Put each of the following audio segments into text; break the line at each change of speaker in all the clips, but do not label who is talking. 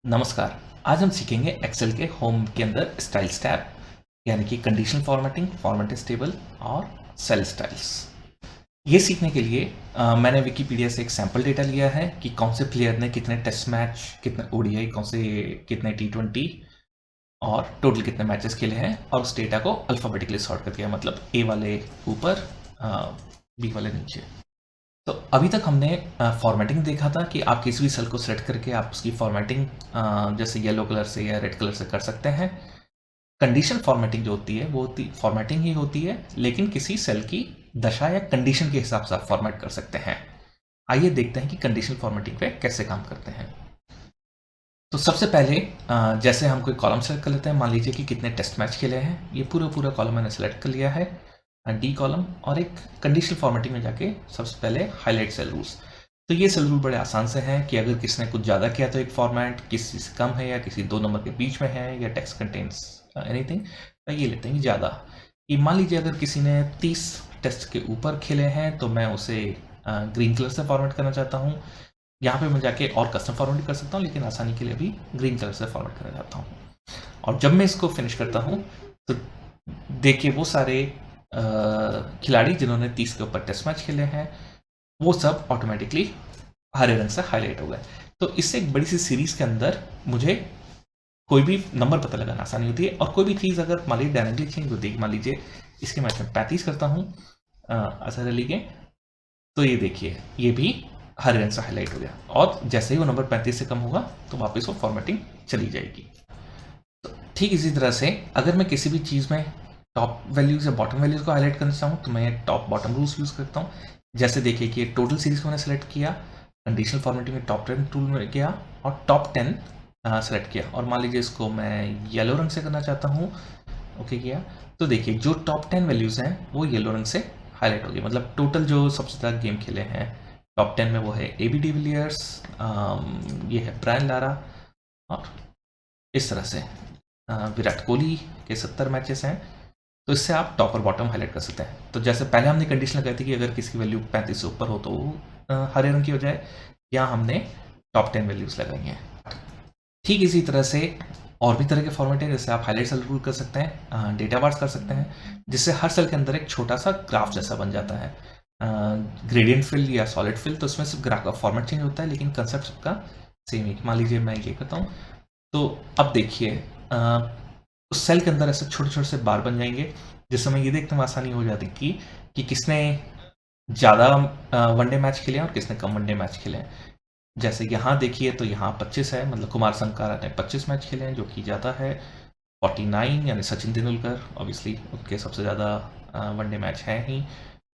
नमस्कार। आज हम सीखेंगे एक्सेल के होम के अंदर स्टाइल्स टैब यानी कि कंडीशनल फॉर्मेटिंग, फॉर्मेटेड टेबल और सेल स्टाइल्स। ये सीखने के लिए मैंने विकिपीडिया से एक सैम्पल डेटा लिया है कि कौन से प्लेयर ने कितने टेस्ट मैच, कितने ओडीआई, कौन से कितने टी20 और टोटल कितने मैचेस खेले हैं, और उस डेटा को अल्फ़ाबेटिकली सॉर्ट कर दिया। मतलब ए वाले ऊपर, बी वाले नीचे। तो अभी तक हमने फॉर्मेटिंग देखा था कि आप किसी भी सेल को सेलेक्ट करके आप उसकी फॉर्मेटिंग जैसे येलो कलर से या रेड कलर से कर सकते हैं। कंडीशन फॉर्मेटिंग जो होती है वो फॉर्मेटिंग ही होती है, लेकिन किसी सेल की दशा या कंडीशन के हिसाब से आप फॉर्मेट कर सकते हैं। आइए देखते हैं कि कंडीशन फॉर्मेटिंग पे कैसे काम करते हैं। तो सबसे पहले जैसे हम कोई कॉलम सेलेक्ट कर लेते हैं, मान लीजिए कि कितने टेस्ट मैच खेले हैं। ये पूरा कॉलम मैंने सेलेक्ट कर लिया है, डी कॉलम, और एक कंडीशनल फॉर्मेटिंग में जाके सबसे पहले हाईलाइट सेल रूल्स। तो ये सेल रूल बड़े आसान से हैं कि अगर किसने कुछ ज़्यादा किया तो एक फॉर्मेट, किसी से कम है या किसी दो नंबर के बीच में है या टेक्स्ट कंटेन्स एनीथिंग, तो ये लेते हैं ज़्यादा। कि मान लीजिए अगर किसी ने 30 टेस्ट के ऊपर खेले हैं तो मैं उसे ग्रीन कलर से फॉर्मेट करना चाहता हूँ। यहाँ पे मैं जाके और कस्टम फॉर्मेट कर सकता हूँ, लेकिन आसानी के लिए भी ग्रीन कलर से फॉर्मेट करना चाहता हूँ। और जब मैं इसको फिनिश करता हूँ तो देखिए वो सारे खिलाड़ी जिन्होंने 30 के ऊपर टेस्ट मैच खेले हैं वो सब ऑटोमेटिकली हरे रंग से हाईलाइट हो गए। तो इससे एक बड़ी सी सीरीज के अंदर मुझे कोई भी नंबर पता लगाना आसानी होती है। और कोई भी चीज़ अगर मान लीजिए डायनेमिकली चेंज होती है, मान लीजिए इसके मैच में 35 करता हूँ असर अली के, तो ये देखिए ये भी हरे रंग से हाईलाइट हो गया। और जैसे ही वो नंबर 35 से कम होगा तो वापस वो फॉर्मेटिंग चली जाएगी। तो ठीक इसी तरह से अगर मैं किसी भी चीज़ में टॉप वैल्यूज़ या बॉटम वैल्यूज़ को हाईलाइट करना चाहूँ तो मैं टॉप बॉटम रूल्स यूज़ करता हूँ। जैसे देखिए कि टोटल सीरीज को मैंने सेलेक्ट किया, कंडीशनल फॉर्मेटिंग में टॉप 10 टूल में गया और टॉप 10 सेलेक्ट किया, और मान लीजिए इसको मैं येलो रंग से करना चाहता हूँ। ओके किया तो देखिए जो टॉप 10 वैल्यूज़ हैं वो येलो रंग से हाईलाइट हो गई। मतलब टोटल जो सबसे ज़्यादा गेम खेले हैं टॉप 10 में वो है AB डिविलियर्स, ये है ब्रायन लारा, और इस तरह से विराट कोहली के 70 मैचेस हैं। तो इससे आप टॉप और बॉटम हाईलाइट कर सकते हैं। तो जैसे पहले हमने कंडीशन लगाई थी कि अगर किसी की वैल्यू 35 से ऊपर हो तो वो हरे रंग की हो जाए, या हमने टॉप 10 वैल्यूज़ लगाई हैं। ठीक इसी तरह से और भी तरह के फॉर्मेट है, जैसे आप हाईलाइट सेल रूल कर सकते हैं, डेटा बार्स कर सकते हैं, जिससे हर सेल के अंदर एक छोटा सा ग्राफ जैसा बन जाता है। ग्रेडियंट फिल या सॉलिड फिल, तो इसमें सिर्फ ग्राफ का फॉर्मेट चेंज होता है, लेकिन कंसेप्ट सबका सेम ही। मान लीजिए मैं ये करता हूँ तो अब देखिए उस सेल के अंदर ऐसे छोटे छोटे से बार बन जाएंगे, जिससे हमें ये देखने में आसानी हो जाती कि किसने ज़्यादा वनडे मैच खेले हैं और किसने कम वनडे मैच खेले हैं। जैसे यहाँ देखिए तो यहाँ 25 है, मतलब कुमार संगकारा ने 25 मैच खेले हैं जो कि ज़्यादा है। 49 यानी सचिन तेंदुलकर, ऑब्वियसली उनके सबसे ज़्यादा वनडे मैच हैं ही।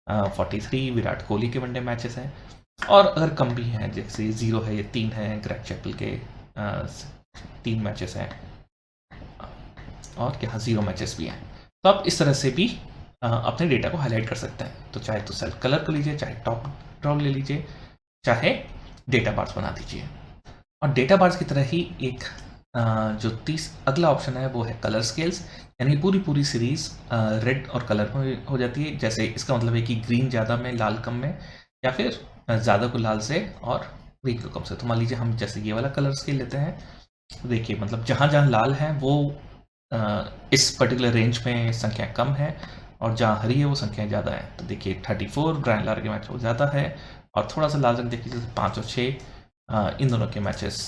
43 विराट कोहली के वनडे मैचेस हैं। और अगर कम भी हैं जैसे 0 है, ये 3 है, ग्रेग चैपल के 3 मैचेस हैं, और यहाँ 0 मैचेस भी हैं। तो आप इस तरह से भी अपने डेटा को हाईलाइट कर सकते हैं। तो चाहे तो सेल कलर को लीजिए, चाहे टॉप ड्रॉ ले लीजिए, चाहे डेटा बार्स बना दीजिए। और डेटा बार्स की तरह ही एक जो अगला ऑप्शन है वो है कलर स्केल्स, यानी पूरी सीरीज रेड और कलर में हो जाती है। जैसे इसका मतलब है कि ग्रीन ज़्यादा में, लाल कम में, या फिर ज़्यादा को लाल से और ग्रीन को कम से। तो मान लीजिए हम जैसे ये वाला कलर स्केल लेते हैं, तो देखिए मतलब जहाँ जहाँ लाल है वो इस पर्टिकुलर रेंज में संख्या कम है, और जहाँ हरी है वो संख्याएं ज़्यादा है। तो देखिए 34 ग्रैंड लार के मैच वो ज़्यादा है, और थोड़ा सा लाल रंग देखिए जैसे 5 और 6 इन दोनों के मैचेस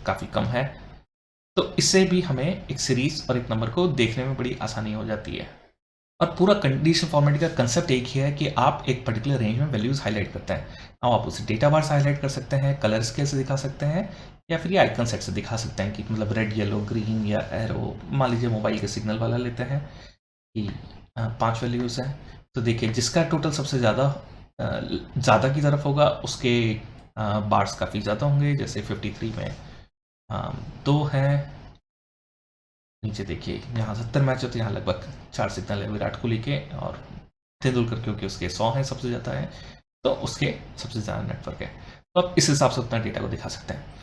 काफ़ी कम है। तो इससे भी हमें एक सीरीज और एक नंबर को देखने में बड़ी आसानी हो जाती है। और पूरा कंडीशन फॉर्मेट का कंसेप्ट एक ही है कि आप एक पर्टिकुलर रेंज में वैल्यूज़ हाईलाइट करते हैं। अब आप उसे डेटा बार से हाईलाइट कर सकते हैं, कलर स्केल से दिखा सकते हैं, या फिर ये आइकन सेट से दिखा सकते हैं कि मतलब रेड, येलो, ग्रीन या एरो। मान लीजिए मोबाइल के सिग्नल वाला लेते हैं कि 5 वैल्यूज़ हैं। तो देखिए जिसका टोटल सबसे ज़्यादा की तरफ होगा उसके बार्स काफ़ी ज़्यादा होंगे। जैसे 53 में 2 हैं। नीचे देखिए यहाँ 70 मैच है तो यहाँ लगभग 4 सिग्नल है विराट कोहली के, और तेंदुलकर क्योंकि उसके 100 हैं, सबसे ज़्यादा है, तो उसके सबसे ज़्यादा नेटवर्क है। तो आप इस हिसाब से अपना डेटा को दिखा सकते हैं।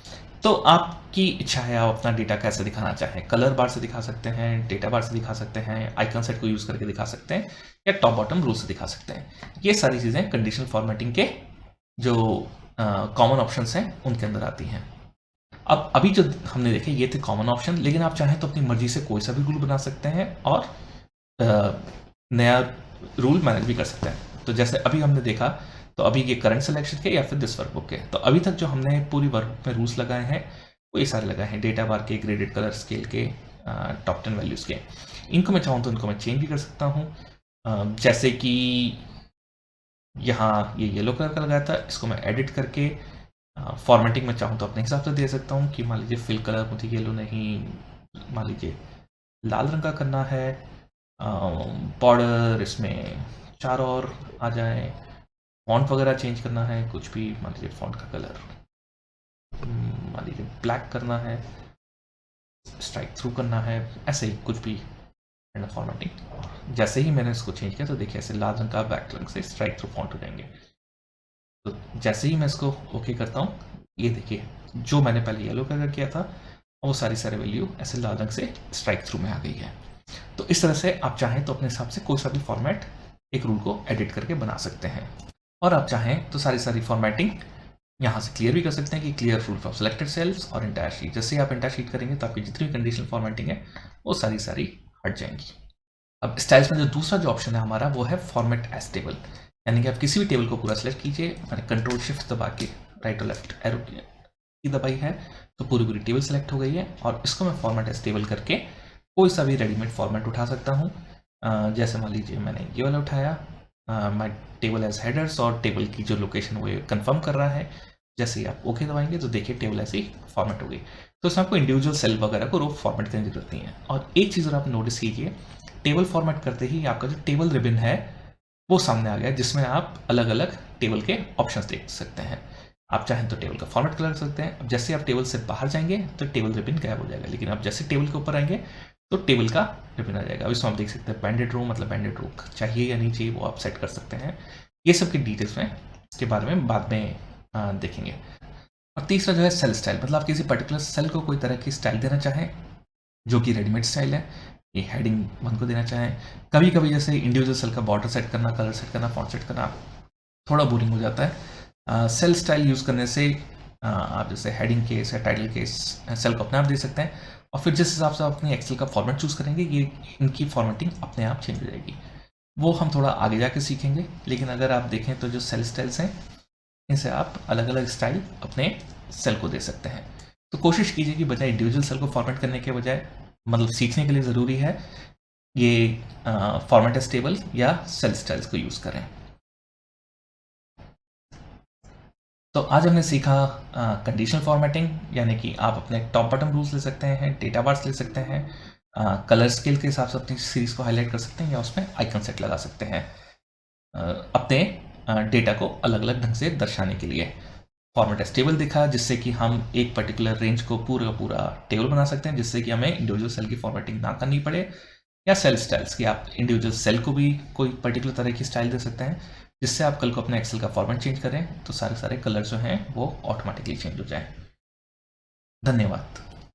तो आपकी इच्छा है आप अपना डेटा कैसे दिखाना चाहें, कलर बार से दिखा सकते हैं, डेटा बार से दिखा सकते हैं, आइकन सेट को यूज़ करके दिखा सकते हैं, या टॉप बॉटम रूल से दिखा सकते हैं। ये सारी चीज़ें कंडीशनल फॉर्मेटिंग के जो कॉमन ऑप्शंस हैं उनके अंदर आती हैं। अब अभी जो हमने देखे ये थे कॉमन ऑप्शन, लेकिन आप चाहें तो अपनी मर्जी से कोई सा भी रूल बना सकते हैं और नया रूल मैनेज भी कर सकते हैं। तो जैसे अभी हमने देखा, तो अभी ये करंट सिलेक्शन के या फिर दिस वर्कबुक के, तो अभी तक जो हमने पूरी वर्कबुक में रूल्स लगाए हैं वो ये सारे लगाए हैं, डेटा बार के, ग्रेडेड कलर स्केल के, टॉप 10 वैल्यूज़ के। इनको मैं चाहूँ तो इनको मैं चेंज भी कर सकता हूँ। जैसे कि यहाँ ये येलो कलर का लगाया था, इसको मैं एडिट करके फॉर्मेटिंग में चाहूँ तो अपने हिसाब से दे सकता हूँ कि मान लीजिए फिल कलर मुझे येलो नहीं, मान लीजिए लाल रंग का करना है। बॉर्डर इसमें चारों ओर आ जाए, फॉन्ट वगैरह चेंज करना है, कुछ भी मान लीजिए फॉन्ट का कलर मान लीजिए ब्लैक करना है, स्ट्राइक थ्रू करना है, ऐसे ही कुछ भी फॉर्मेटिंग। जैसे ही मैंने इसको चेंज किया तो देखिए ऐसे लाल रंग का बैक रंग से स्ट्राइक थ्रू फॉन्ट हो जाएंगे। तो जैसे ही मैं इसको ओके करता हूँ, ये देखिए जो मैंने पहले येलो कलर किया था वो सारी वैल्यू ऐसे लाल रंग से स्ट्राइक थ्रू में आ गई है। तो इस तरह से आप चाहें तो अपने हिसाब से कोई सा भी फॉर्मेट एक रूल को एडिट करके बना सकते हैं, और आप चाहें तो सारी फॉर्मेटिंग यहाँ से क्लियर भी कर सकते हैं कि clear rule from selected cells और इंटायर शीट। जैसे आप इंटायर शीट करेंगे तो आपकी जितनी भी कंडीशनल फॉर्मेटिंग है वो सारी हट जाएंगी। अब स्टाइल्स में जो दूसरा जो ऑप्शन है हमारा वो है फॉर्मेट एज टेबल, यानी कि आप किसी भी टेबल को पूरा सेलेक्ट कीजिए, मैंने कंट्रोल शिफ्ट दबा के राइट और लेफ्ट एरो की दबाई है तो पूरी पूरी टेबल सेलेक्ट हो गई है, और इसको मैं फॉर्मेट एज टेबल करके कोई सा भी रेडीमेड फॉर्मेट उठा सकता हूँ। जैसे मान लीजिए मैंने ये वाला उठाया, माई टेबल एज हेडर्स, और टेबल की जो लोकेशन वो कंफर्म कर रहा है। जैसे ही आप ओके दबाएंगे तो देखिए टेबल ऐसे ही फॉर्मेट हो गई। तो इसमें आपको इंडिविजुअल सेल वगैरह को रो फॉर्मेट करने की जरूरत नहीं है। और एक चीज़ और आप नोटिस कीजिए, टेबल फॉर्मेट करते ही आपका जो टेबल रिबन है वो सामने आ गया, जिसमें आप अलग अलग टेबल के ऑप्शंस देख सकते हैं। आप चाहें तो टेबल का फॉर्मेट कलर कर सकते हैं। अब जैसे आप टेबल से बाहर जाएंगे तो टेबल रिबन गायब हो जाएगा, लेकिन आप जैसे टेबल के ऊपर आएंगे तो टेबल का रिबन आ जाएगा। अब इसमें आप देख सकते हैं बैंडेड रो मतलब बैंडेड रो चाहिए या नहीं चाहिए वो आप सेट कर सकते हैं। ये सब की डिटेल्स में इसके बारे में बाद में देखेंगे। और तीसरा जो है सेल स्टाइल, मतलब आप किसी पर्टिकुलर सेल को कोई तरह की स्टाइल देना चाहें जो कि रेडीमेड स्टाइल है, ये हेडिंग 1 को देना चाहें। कभी कभी जैसे इंडिविजुअल सेल का बॉर्डर सेट करना, कलर सेट करना, फॉन्ट सेट करना थोड़ा बोरिंग हो जाता है। सेल स्टाइल यूज़ करने से आप जैसे हेडिंग केस या टाइटल केस सेल को अपने आप दे सकते हैं, और फिर जिस हिसाब से आप अपनी एक्सेल का फॉर्मेट चूज़ करेंगे ये इनकी फॉर्मेटिंग अपने आप चेंज हो जाएगी। वो हम थोड़ा आगे जाके सीखेंगे, लेकिन अगर आप देखें तो जो सेल स्टाइल्स हैं इनसे आप अलग अलग स्टाइल अपने सेल को दे सकते हैं। तो कोशिश कीजिए कि बजाय इंडिविजुअल सेल को फॉर्मेट करने के बजाय, मतलब सीखने के लिए ज़रूरी है ये फॉर्मेट एज टेबल या सेल स्टाइल्स को यूज़ करें। तो आज हमने सीखा कंडीशनल फॉर्मेटिंग, यानी कि आप अपने टॉप बटन रूल्स ले सकते हैं, डेटा बार्स ले सकते हैं, कलर स्केल के हिसाब से अपनी सीरीज को हाईलाइट कर सकते हैं या उसमें आइकन सेट लगा सकते हैं अपने डेटा को अलग अलग ढंग से दर्शाने के लिए। फॉर्मेट एज टेबल दिखा जिससे कि हम एक पर्टिकुलर रेंज को पूरा टेबल बना सकते हैं, जिससे कि हमें इंडिविजुअल सेल की फॉर्मेटिंग ना करनी पड़े। या सेल स्टाइल्स की आप इंडिविजुअल सेल को भी कोई पर्टिकुलर तरह की स्टाइल दे सकते हैं, जिससे आप कल को अपने एक्सेल का फॉर्मेट चेंज करें तो सारे कलर जो हैं वो ऑटोमेटिकली चेंज हो जाएं। धन्यवाद।